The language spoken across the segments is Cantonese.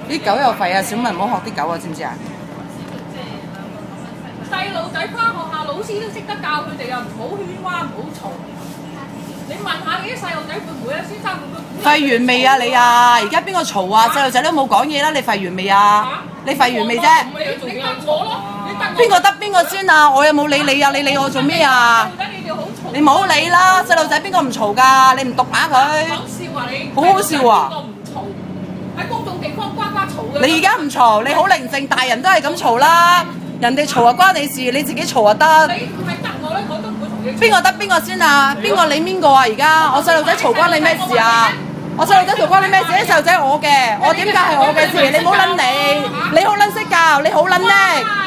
啲狗又吠啊！小民唔好學啲狗啊，知唔知啊？細路仔翻學校，老師都識得教佢哋啊，唔好喧嘩，唔好嘈。你問下你啲細路仔會唔會啊？先生會唔會？吠完未啊你啊？而家邊個嘈啊？細路仔都冇講嘢啦，你吠完未啊？你吠完未啫？你得我咯，你得我。邊個得邊個先啊？我又冇理你啊！你理我做咩啊？你哋好嘈。你唔好理啦，細路仔邊個唔嘈㗎？你唔毒啞佢？講笑啊你！好好笑啊！邊個唔嘈？喺公眾地方呱呱嘈嘅。你而家唔嘈，你好寧靜，大人都係咁嘈啦。人哋嘈啊關你事，你自己嘈啊得。你唔係得我咧，我都唔會同你。邊個得邊個先啊？邊個理邊個啊？而家我細路仔嘈關你咩事啊？我細路仔嘈關你咩事？啲細路仔我嘅，我點解係我嘅事？你唔好撚你，你好撚識教，你好撚叻，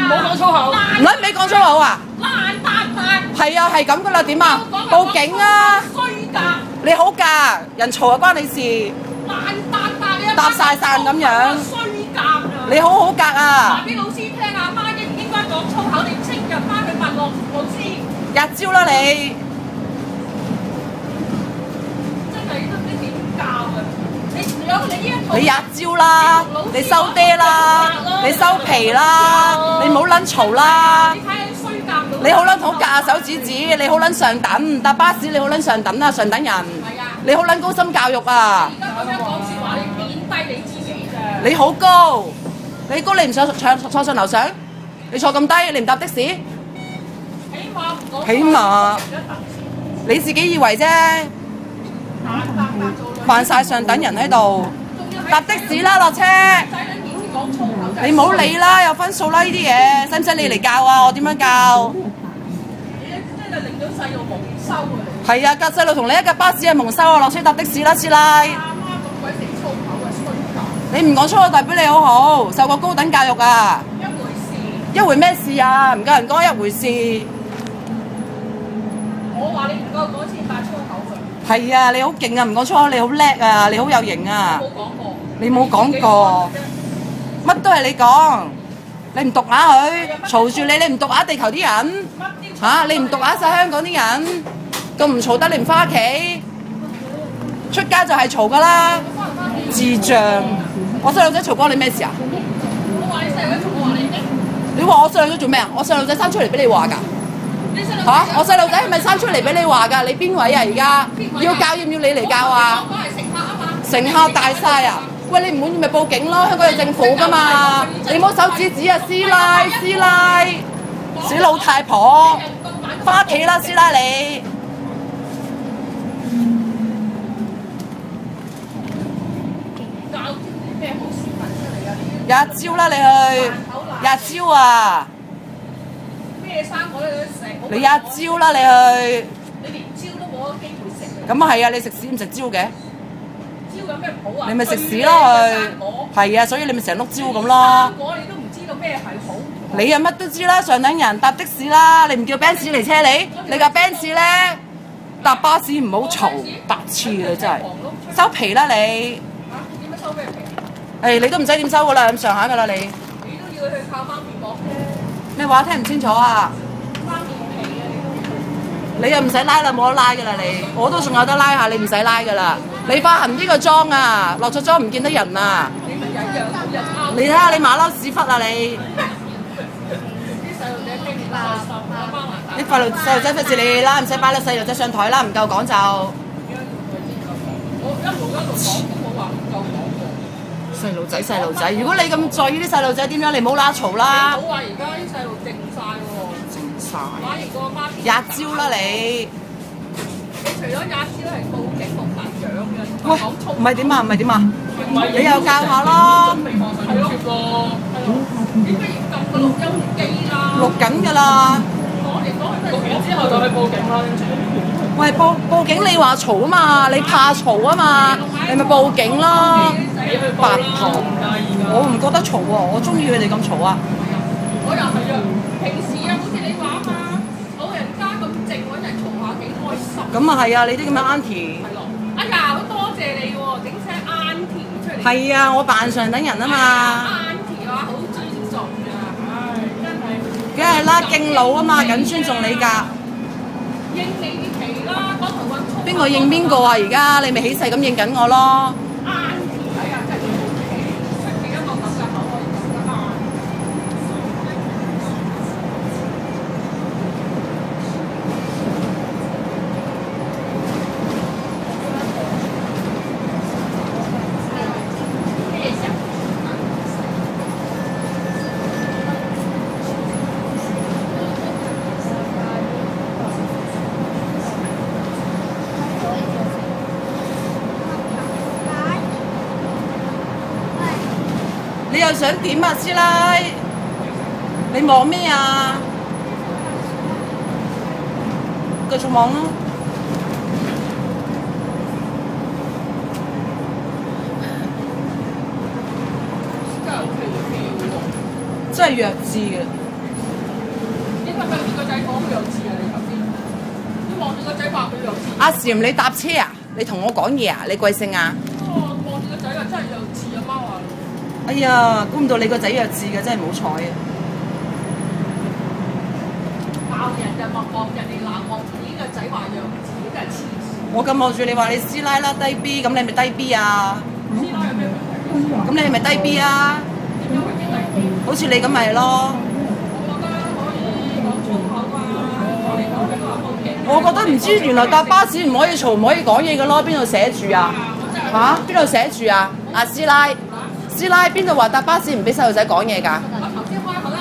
唔好講粗口。唔撚俾講粗口啊！爛達達。係啊，係咁噶啦，點啊？報警啊！衰㗎！你好㗎，人嘈啊關你事，爛達達你搭晒傘咁樣，衰格啊！你好好格啊！話俾老師聽啊，媽應唔應該講粗口？你聽日翻去問老師。日招啦你！真係都唔知點教啊！你有你呢一套。你日招啦，你收爹啦，你收皮啦，你唔好撚嘈啦！你睇下衰格。你好撚好架手指指，你好撚上等，搭巴士你好撚上等啊，上等人！你好撚高深教育啊！而家咁樣講説話，你貶低你自己咋？你好高，你高你唔上坐上樓上，你坐咁低，你唔搭的士？起碼唔講。起碼你自己以為啫，扮晒上等人喺度，搭的士啦落車。你唔好理啦，有分數啦呢啲嘢，使唔使你嚟教啊？我點樣教？你真係令到細路蒙羞啊！係啊，架細路同你一架巴士係蒙羞啊，落車搭的士啦，師奶。阿媽咁鬼死粗口啊，衰格！你唔講粗口代表你好好，受過高等教育啊！一回事。一回咩事啊？唔夠人講一回事。我話你唔夠講先帶粗口㗎。係啊，你好勁啊！唔講粗口，你好叻啊！你好有型啊！冇講過。你冇講過，乜都係你講。你唔毒啞佢，嘈住你，你唔毒啞地球啲人嚇，你唔毒啞晒香港啲人，咁唔嘈得你唔翻屋企，出街就係嘈噶啦，智障！我細路仔嘈關你咩事啊？我話你細路仔嘈，我話你咩？你話我細路仔做咩啊？我細路仔生出嚟俾你話㗎嚇？我細路仔係咪生出嚟俾你話㗎？你邊位啊？而家要教要唔要你嚟教啊？我係乘客啊嘛。乘客大晒啊！喂，你唔滿意咪報警咯，香港有政府㗎嘛，你唔好手指指啊，師奶師奶，死老太婆，翻屋企啦，師奶你。教啲咩好視頻出嚟啊？日招啦你去，日招啊！咩生果咧？成你日招啦你去。你連蕉都冇機會食。咁啊係啊，你食屎唔食蕉嘅？蕉有咩唔好啊？你咪食屎咯佢。係啊，所以你咪成碌蕉咁咯。生果你都唔知道咩係好。你啊乜都知啦，上等人搭的士啦，你唔叫 Benz 嚟車你？你架 Benz 咧搭巴士唔好嘈，白痴啊真係。收皮啦你！嚇？點樣收咩皮？誒你都唔使點收噶啦，咁上下噶啦你。你都要去靠媽咪講啫。咩話聽唔清楚啊？媽咪皮啊！你又唔使拉啦，冇得拉噶啦你。我都仲有得拉下，你唔使拉噶啦。你化痕呢個妝啊，落咗妝唔見得人啊！你咪一樣日拗。你睇下你馬騮屎忽啊你！啲細路仔咩年代收阿媽還啲細路仔費事你啦，唔使擺啦，細路仔上台啦，唔夠講就。我一路講都冇話唔夠講過。細路仔，如果你咁在意啲細路仔點樣，你唔好拉嘈啦。你唔好話而家啲細路靜晒喎。靜晒。反而個阿媽日招啦你！你除咗日招係報警同埋獎嘅，喂，講粗唔係點啊？唔係點啊？你又教下咯。係咯，點解要撳個錄音機啦？錄緊㗎啦。講嚟講去，錄完之後就去報警啦，跟住。喂，報警你話嘈啊嘛，你怕嘈啊嘛，你咪報警咯。白頭，我唔覺得嘈喎，我中意佢哋咁嘈啊。我又係啊，平時啊，好似你話啊嘛，老人家咁靜揾人嘈下幾開心。咁啊係啊，你啲咁嘅 auntie。係咯，哎呀，好多謝你喎，整聲 auntie 出嚟。係啊，我扮上等人啊嘛。auntie 話好尊重㗎，唉，真係。梗係啦，敬老啊嘛，緊尊重你㗎。應你啲皮啦，嗰頭揾粗。邊個應邊個啊？而家你咪起勢咁應緊我咯。auntie 睇下真係。你又想點啊，師奶？你望咩啊？繼續望咯。真係弱智嘅。應該向你個仔講弱智啊！你頭先，你望住個仔話佢弱智。阿禪，你搭車啊？你同我講嘢啊？你貴姓啊？哦，望住個仔話真係弱智啊！媽話。哎呀，估唔到你個仔弱智嘅，真係唔好彩啊！鬧人就望人哋鬧望自己個仔話弱智，真係黐線。我咁望住你話你師奶啦低 B， 咁你係咪低 B 啊？師奶有咩問題？咁你係咪低 B 啊？點解會低 B？好似你咁咪係咯。我覺得唔知原來搭巴士唔可以嘈唔可以講嘢嘅咯，邊度寫住啊？嚇？邊度寫住啊？阿師奶，師奶邊度話搭巴士唔俾細路仔講嘢㗎？我頭先開口就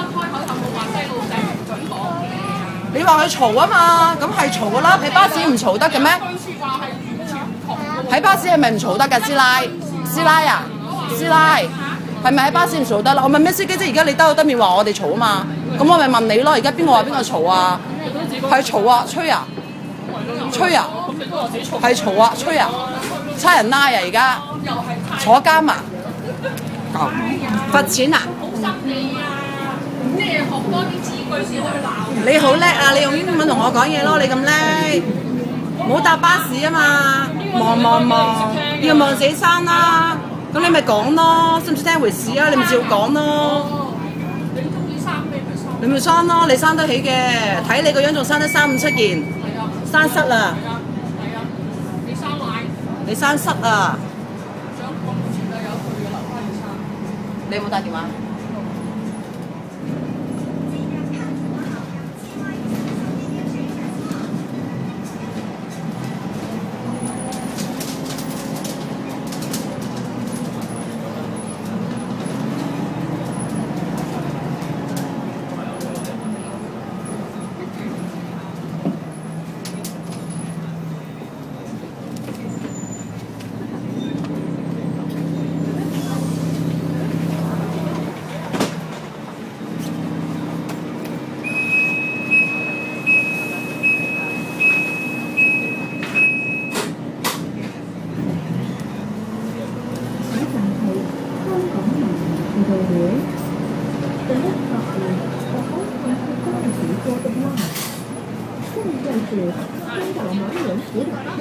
冇話細路仔唔準講嘢啊！你話佢嘈啊嘛，咁係嘈㗎啦，喺巴士唔嘈得嘅咩？句説話係完全唔同嘅喎。喺巴士係咪唔嘈得㗎，師奶？師奶啊，師奶，係咪喺巴士唔嘈得啦？我問咩司機啫？而家你兜得面話我哋嘈啊嘛，咁我咪問你咯。而家邊個話邊個嘈啊？係嘈啊，吹啊，吹啊，係嘈啊，吹啊，差人拉啊！而家坐監啊，罰錢啊！好心你啊！即係學多啲字句先去鬧。你好叻啊！你用英文同我講嘢咯，你咁叻，唔好搭巴士啊嘛，望，要望自己山啦。咁你咪講咯，識唔識聽回事啊？你咪照講咯。你中意生咩咪生？你咪生咯，你生得起嘅，睇你個樣仲生得3、5、7件，係啊，生虱啊！係啊，你生奶，你生虱啊！想講以前就有佢嘅留翻你生。你有冇打電話？第一發現我可以看到時過的拉，現在是香港馬人湖的路。